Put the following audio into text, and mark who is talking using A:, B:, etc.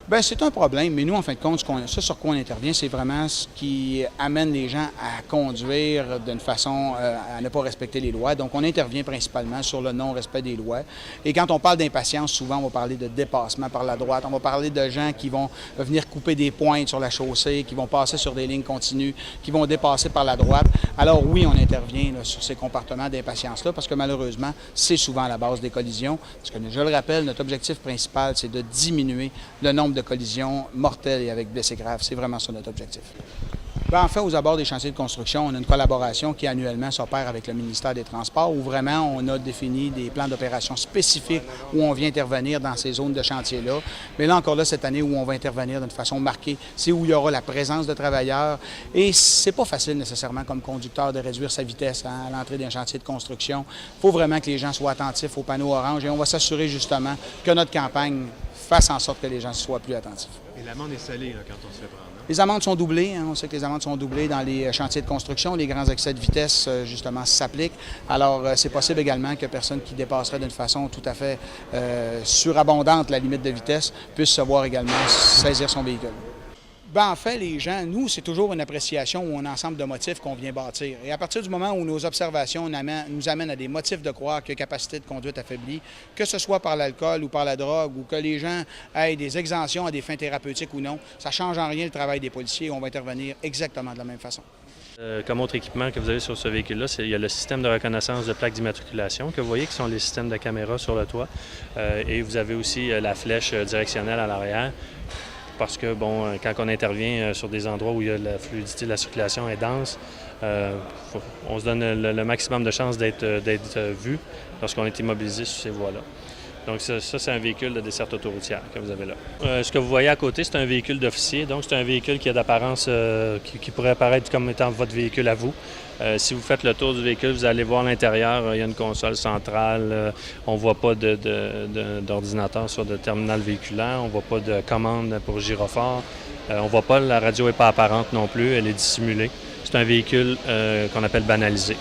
A: Bien, c'est un problème, mais nous, en fin de compte, ce sur quoi on intervient, c'est vraiment ce qui amène les gens à conduire d'une façon à ne pas respecter les lois. Donc, on intervient principalement sur le non-respect des lois. Et quand on parle d'impatience, souvent, on va parler de dépassement par la droite. On va parler de gens qui vont venir couper des pointes sur la chaussée, qui vont passer sur des lignes continues, qui vont dépasser par la droite. Alors oui, on intervient là, sur ces comportements d'impatience-là, parce que malheureusement, c'est souvent à la base des collisions. Parce que, je le rappelle, notre objectif principal, c'est de diminuer le nombre de collisions mortelles et avec blessés graves. C'est vraiment ça notre objectif. Bien, en fait, aux abords des chantiers de construction, on a une collaboration qui annuellement s'opère avec le ministère des Transports où vraiment on a défini des plans d'opération spécifiques où on vient intervenir dans ces zones de chantier-là. Mais là encore là, cette année où on va intervenir d'une façon marquée, c'est où il y aura la présence de travailleurs. Et c'est pas facile nécessairement comme conducteur de réduire sa vitesse à l'entrée d'un chantier de construction. Il faut vraiment que les gens soient attentifs aux panneaux orange et on va s'assurer justement que notre campagne fasse en sorte que les gens soient plus attentifs.
B: Et l'amende est salée là, quand on se fait prendre.
A: Les amendes sont doublées. On sait que les amendes sont doublées dans les chantiers de construction. Les grands excès de vitesse, justement, s'appliquent. Alors, c'est possible également que personne qui dépasserait d'une façon tout à fait surabondante la limite de vitesse puisse se voir également saisir son véhicule. Bien, en fait, les gens, nous, c'est toujours une appréciation ou un ensemble de motifs qu'on vient bâtir. Et à partir du moment où nos observations nous amènent à des motifs de croire que capacité de conduite affaiblie, que ce soit par l'alcool ou par la drogue, ou que les gens aient des exemptions à des fins thérapeutiques ou non, ça ne change en rien le travail des policiers. On va intervenir exactement de la même façon.
C: Comme autre équipement que vous avez sur ce véhicule-là, il y a le système de reconnaissance de plaques d'immatriculation que vous voyez qui sont les systèmes de caméra sur le toit. Et vous avez aussi la flèche directionnelle à l'arrière. Parce que, bon, quand on intervient sur des endroits où il y a la fluidité de la circulation est dense, on se donne le maximum de chances d'être vu lorsqu'on est immobilisé sur ces voies-là. Donc ça c'est un véhicule de desserte autoroutière que vous avez là. Ce que vous voyez à côté, c'est un véhicule d'officier. Donc c'est un véhicule qui a d'apparence, qui pourrait apparaître comme étant votre véhicule à vous. Si vous faites le tour du véhicule, vous allez voir l'intérieur, il y a une console centrale, on ne voit pas d'ordinateur sur le terminal véhiculaire, on ne voit pas de commande pour gyrophare, on ne voit pas, la radio n'est pas apparente non plus, elle est dissimulée. C'est un véhicule qu'on appelle banalisé.